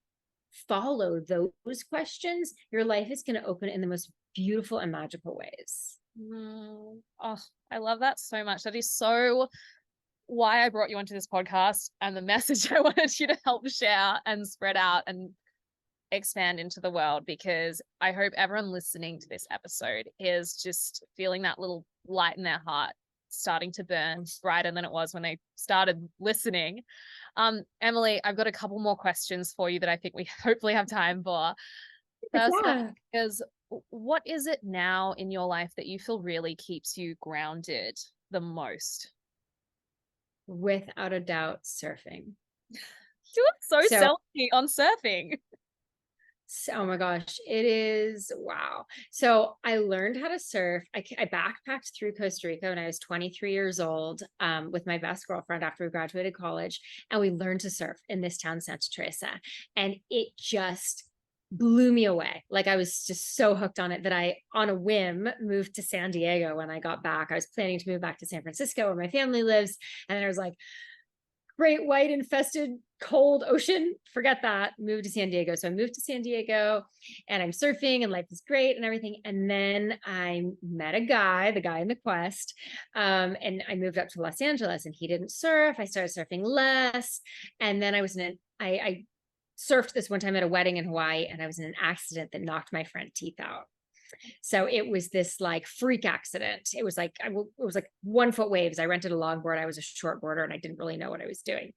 follow those questions, your life is going to open in the most beautiful and magical ways. Oh, I love that so much. That is so why I brought you onto this podcast, and the message I wanted you to help share and spread out and expand into the world, because I hope everyone listening to this episode is just feeling that little light in their heart starting to burn brighter than it was when they started listening. Emily, I've got a couple more questions for you that I think we hopefully have time for. First one is, what is it now in your life that you feel really keeps you grounded the most? Without a doubt, surfing. You look so selfie on surfing. Oh my gosh, it is. Wow. So I learned how to surf. I backpacked through Costa Rica when I was 23 years old with my best girlfriend after we graduated college. And we learned to surf in this town, Santa Teresa. And it just blew me away. Like, I was just so hooked on it that I, on a whim, moved to San Diego when I got back. I was planning to move back to San Francisco where my family lives. And then I was like, great white infested cold ocean, forget that, move to San Diego. So I moved to San Diego and I'm surfing and life is great and everything. And then I met a guy, the guy in the quest, and I moved up to Los Angeles, and he didn't surf. I started surfing less. And then I surfed this one time at a wedding in Hawaii, and I was in an accident that knocked my front teeth out. So it was this like freak accident. It was like 1 foot waves. I rented a longboard. I was a shortboarder and I didn't really know what I was doing.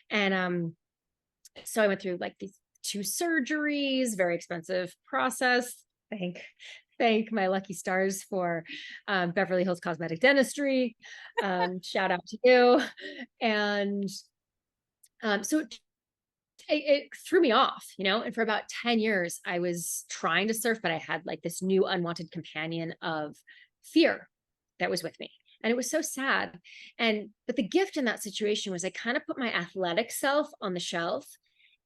And so I went through like these 2 surgeries, very expensive process. Thank my lucky stars for Beverly Hills Cosmetic Dentistry. Shout out to you. And so it threw me off, and for about 10 years, I was trying to surf, but I had like this new unwanted companion of fear that was with me. And it was so sad. But the gift in that situation was I kind of put my athletic self on the shelf.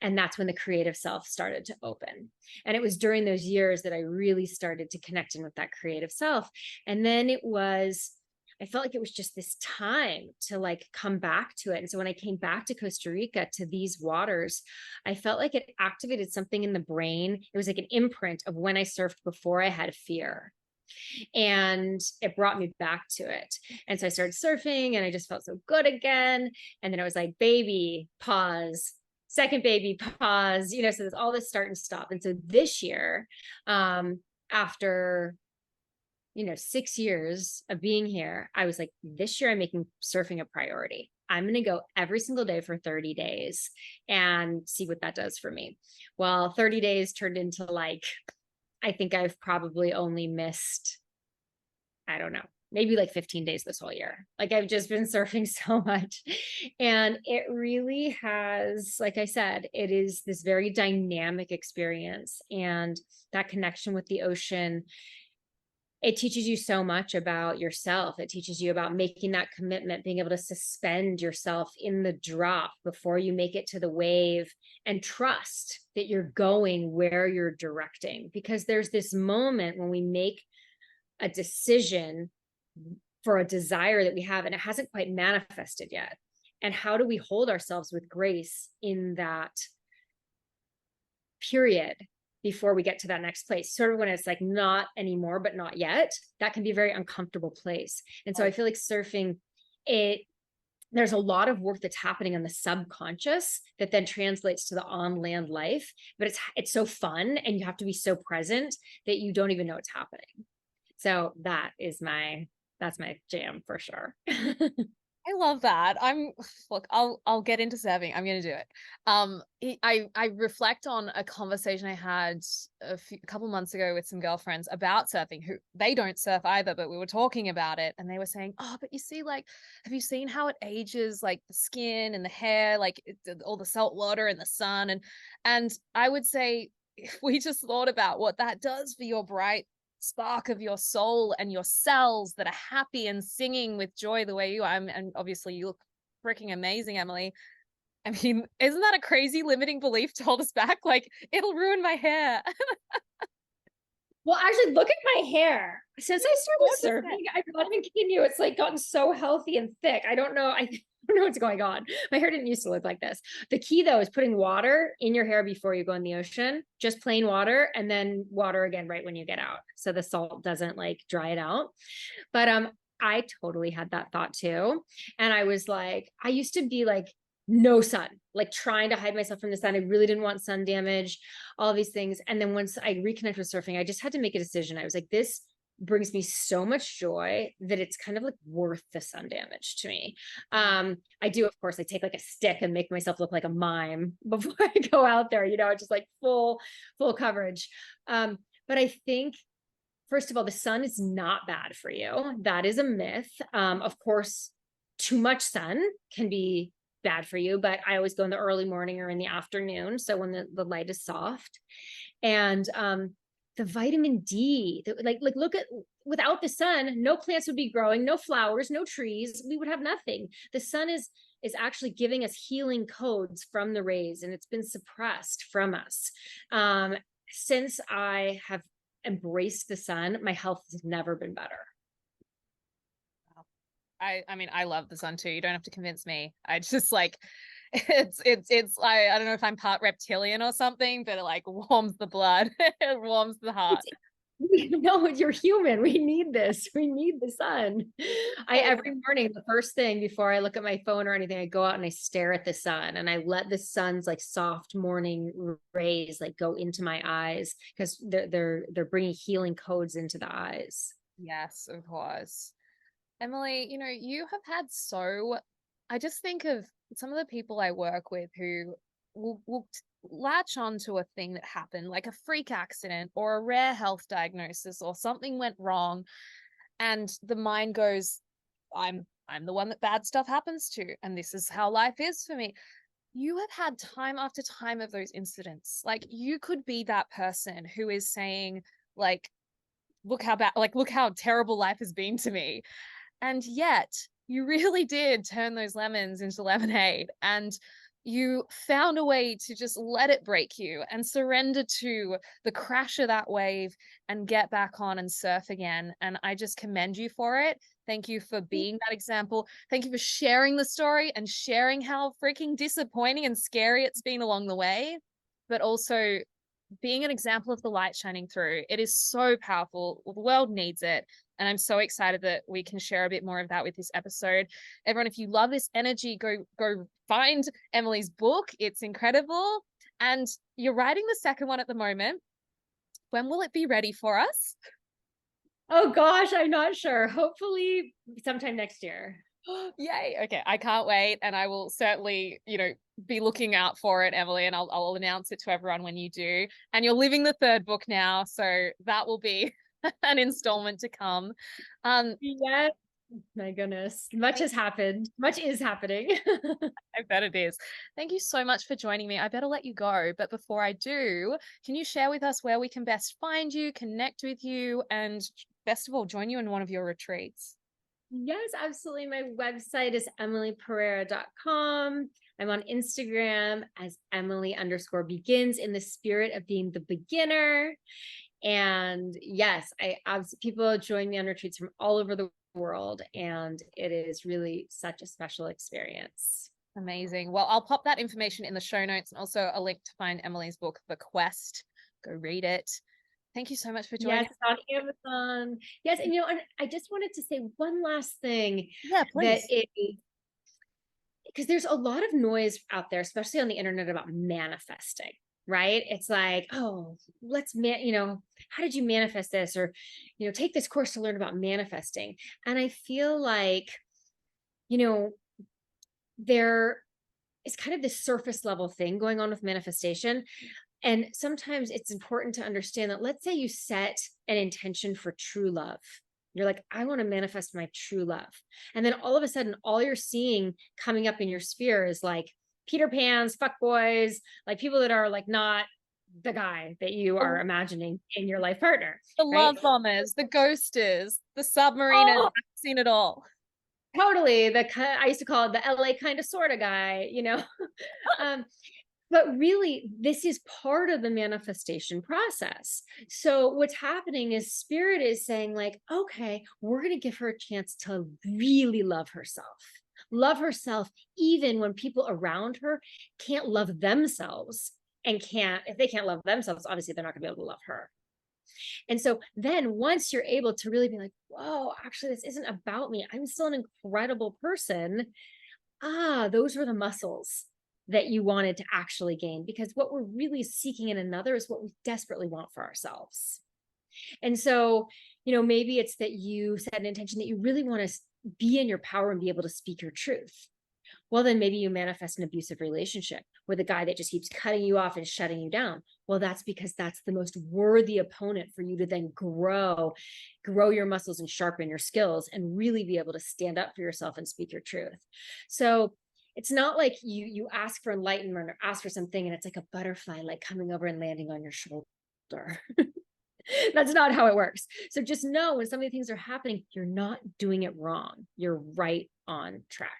And that's when the creative self started to open. And it was during those years that I really started to connect in with that creative self. And then I felt like it was just this time to like come back to it. And so when I came back to Costa Rica, to these waters, I felt like it activated something in the brain. It was like an imprint of when I surfed before I had fear. And it brought me back to it. And so I started surfing and I just felt so good again. And then I was like, baby, pause, second baby, pause, you know, so there's all this start and stop. And so this year, after 6 years of being here, I was like, this year I'm making surfing a priority. I'm going to go every single day for 30 days and see what that does for me. Well, 30 days turned into like, I think I've probably only missed, I don't know, maybe like 15 days this whole year. Like I've just been surfing so much. And it really has, like I said, it is this very dynamic experience. And that connection with the ocean, it teaches you so much about yourself. It teaches you about making that commitment, being able to suspend yourself in the drop before you make it to the wave, and trust that you're going where you're directing. Because there's this moment when we make a decision for a desire that we have and it hasn't quite manifested yet. And how do we hold ourselves with grace in that period before we get to that next place? Sort of when it's like not anymore, but not yet. That can be a very uncomfortable place. And so I feel like surfing, there's a lot of work that's happening on the subconscious that then translates to the on land life, but it's so fun and you have to be so present that you don't even know it's happening. So that's my jam for sure. I love that. I'll get into surfing. I'm going to do it. I reflect on a conversation I had a couple months ago with some girlfriends about surfing who they don't surf either, but we were talking about it and they were saying, oh, but you see, like, have you seen how it ages, like the skin and the hair, like all the salt water and the sun. And I would say, if we just thought about what that does for your bright spark of your soul and your cells that are happy and singing with joy the way you are. And obviously you look freaking amazing, Emily. I mean, isn't that a crazy limiting belief to hold us back? Like, it'll ruin my hair. Well, actually, look at my hair. Since I started surfing, I'm not even kidding you. It's like gotten so healthy and thick. I don't know. I don't know what's going on. My hair didn't used to look like this. The key though is putting water in your hair before you go in the ocean, just plain water, and then water again right when you get out. So the salt doesn't like dry it out. But I totally had that thought too. And I was like, I used to be like, no sun, like trying to hide myself from the sun. I really didn't want sun damage, all of these things. And then once I reconnected with surfing, I just had to make a decision. I was like, this brings me so much joy that it's kind of like worth the sun damage to me. I do, of course, I take like a stick and make myself look like a mime before I go out there, just like full coverage. But I think, first of all, the sun is not bad for you. That is a myth. Of course, too much sun can be bad for you, but I always go in the early morning or in the afternoon. So when the light is soft. And the vitamin D, like look at, without the sun, no plants would be growing, no flowers, no trees. We would have nothing. The sun is actually giving us healing codes from the rays, and it's been suppressed from us. Since I have embraced the sun, my health has never been better. I mean, I love the sun too. You don't have to convince me. I just like, it's I don't know if I'm part reptilian or something, but it like warms the blood. It warms the heart. No, you're human. We need this. We need the sun. Every morning, the first thing before I look at my phone or anything, I go out and I stare at the sun, and I let the sun's like soft morning rays like go into my eyes, because they're bringing healing codes into the eyes. Yes, of course. Emily, you have had I just think of some of the people I work with who will latch on to a thing that happened, like a freak accident or a rare health diagnosis or something went wrong. And the mind goes, I'm the one that bad stuff happens to. And this is how life is for me. You have had time after time of those incidents. Like, you could be that person who is saying, like, look how bad, like, look how terrible life has been to me. And yet you really did turn those lemons into lemonade, and you found a way to just let it break you and surrender to the crash of that wave and get back on and surf again. And I just commend you for it. Thank you for being that example. Thank you for sharing the story and sharing how freaking disappointing and scary it's been along the way, but also being an example of the light shining through. It is so powerful. The world needs it. And I'm so excited that we can share a bit more of that with this episode. Everyone, if you love this energy, go find Emily's book. It's incredible. And you're writing the second one at the moment. When will it be ready for us? Oh gosh, I'm not sure. Hopefully sometime next year. Yay. Okay. I can't wait. And I will certainly, be looking out for it, Emily, and I'll announce it to everyone when you do. And you're living the third book now. So that will be an installment to come. Yes. My goodness. Much has happened. Much is happening. I bet it is. Thank you so much for joining me. I better let you go. But before I do, can you share with us where we can best find you, connect with you, and best of all, join you in one of your retreats? Yes, absolutely. My website is emilypereira.com. I'm on Instagram as Emily_begins, in the spirit of being the beginner. And yes, people join me on retreats from all over the world, and it is really such a special experience. Amazing. Well, I'll pop that information in the show notes, and also a link to find Emily's book, The Quest. Go read it. Thank you so much for joining. Yes, on Amazon. Yes, and and I just wanted to say one last thing. Yeah, please. Because there's a lot of noise out there, especially on the internet, about manifesting, right? It's like, oh, how did you manifest this? Or, take this course to learn about manifesting. And I feel like, there is kind of this surface level thing going on with manifestation. And sometimes it's important to understand that, let's say you set an intention for true love. You're like, I want to manifest my true love. And then all of a sudden, all you're seeing coming up in your sphere is like Peter Pans, fuckboys, like people that are like not the guy that you are imagining in your life partner. The right? love bombers, the ghosters, the submariners. Oh, I've seen it all. totally. I used to call it the LA kind of sort of guy, But really, this is part of the manifestation process. So what's happening is spirit is saying like, okay, we're going to give her a chance to really love herself, even when people around her can't love themselves if they can't love themselves, obviously they're not gonna be able to love her. And so then once you're able to really be like, whoa, actually, this isn't about me. I'm still an incredible person. Those were the muscles that you wanted to actually gain, because what we're really seeking in another is what we desperately want for ourselves. And so, maybe it's that you set an intention that you really want to be in your power and be able to speak your truth. Well, then maybe you manifest an abusive relationship with a guy that just keeps cutting you off and shutting you down. Well, that's because that's the most worthy opponent for you to then grow your muscles and sharpen your skills and really be able to stand up for yourself and speak your truth. So it's not like you ask for enlightenment or ask for something and it's like a butterfly like coming over and landing on your shoulder. That's not how it works. So just know when some of the things are happening, you're not doing it wrong. You're right on track.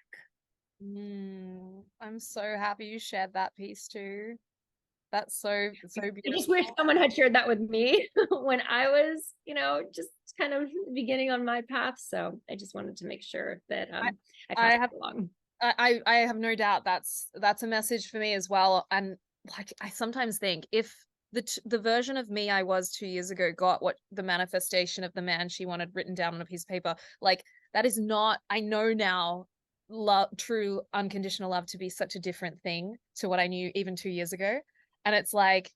I'm so happy you shared that piece too. That's so beautiful. I just wish someone had shared that with me when I was, just kind of beginning on my path. So I just wanted to make sure that I have along. I have no doubt that's a message for me as well. And like, I sometimes think if the version of me I was 2 years ago got what the manifestation of the man she wanted written down on a piece of paper, like that is not, I know now, true unconditional love to be such a different thing to what I knew even 2 years ago. And it's like,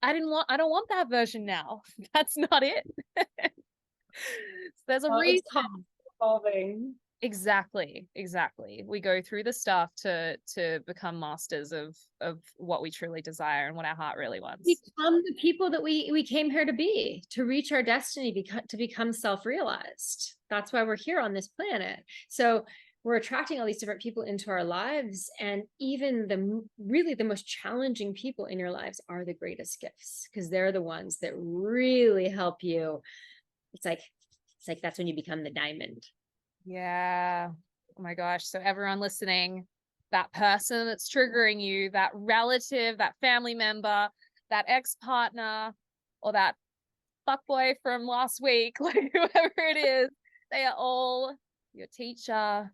I don't want that version now. That's not it. There's a reason. It's evolving. Exactly. We go through the stuff to become masters of what we truly desire and what our heart really wants. Become the people that we came here to be, to reach our destiny, to become self-realized. That's why we're here on this planet. So we're attracting all these different people into our lives, and even the most challenging people in your lives are the greatest gifts, because they're the ones that really help you. It's like that's when you become the diamond. Yeah. Oh my gosh. So everyone listening, that person that's triggering you, that relative, that family member, that ex-partner, or that fuckboy from last week, like whoever it is, they are all your teacher,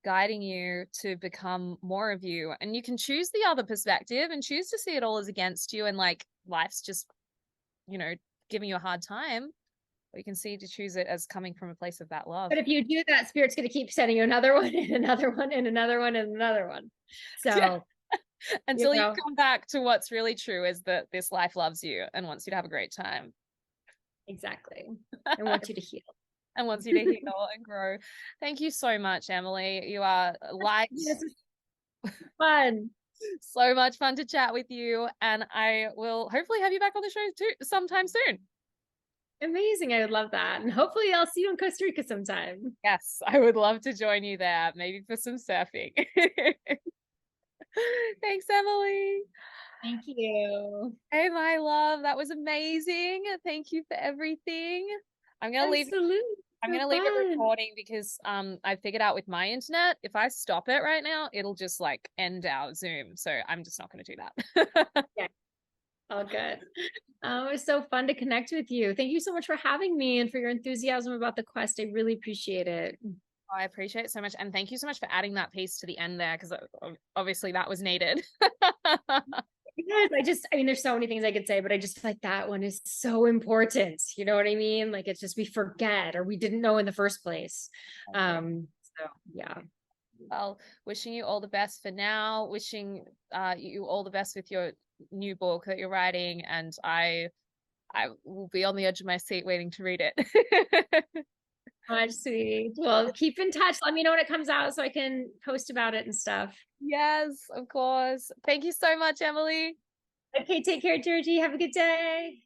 guiding you to become more of you. And you can choose the other perspective and choose to see it all as against you and like life's just, giving you a hard time. Or you can see to choose it as coming from a place of that love. But if you do that, Spirit's going to keep sending you another one and another one and another one and another one. So until you come back to what's really true is that this life loves you and wants you to have a great time. Exactly. I want you to heal. And wants you to heal and grow. Thank you so much, Emily. You are light. This is fun. So much fun to chat with you. And I will hopefully have you back on the show too sometime soon. Amazing. I would love that. And hopefully I'll see you in Costa Rica sometime. Yes, I would love to join you there, maybe for some surfing. Thanks, Emily. Thank you. Hey, my love. That was amazing. Thank you for everything. I'm going to leave it recording because I figured out with my internet, if I stop it right now, it'll just like end our Zoom. So I'm just not going to do that. Yeah. All good. It was so fun to connect with you. Thank you so much for having me and for your enthusiasm about the quest. I really appreciate it. I appreciate it so much. And thank you so much for adding that piece to the end there, because obviously that was needed. Because there's so many things I could say, but I just feel like that one is so important. You know what I mean? Like it's just we forget or we didn't know in the first place. So yeah. Well, wishing you all the best for now. Wishing you all the best with your new book that you're writing, and I will be on the edge of my seat waiting to read it. Much sweet. Well, keep in touch. Let me know when it comes out so I can post about it and stuff. Yes, of course. Thank you so much, Emily. Okay, take care, Georgie. Have a good day.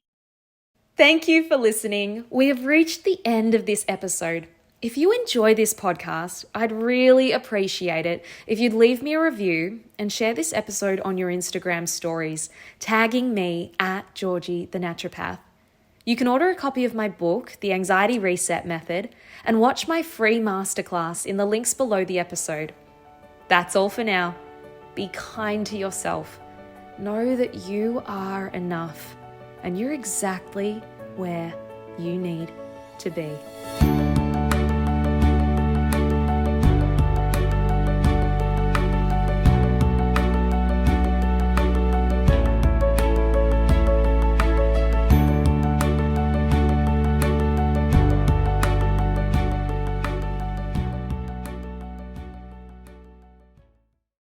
Thank you for listening. We have reached the end of this episode. If you enjoy this podcast, I'd really appreciate it if you'd leave me a review and share this episode on your Instagram stories, tagging me at Georgie the Naturopath. You can order a copy of my book, The Anxiety Reset Method, and watch my free masterclass in the links below the episode. That's all for now. Be kind to yourself. Know that you are enough and you're exactly where you need to be.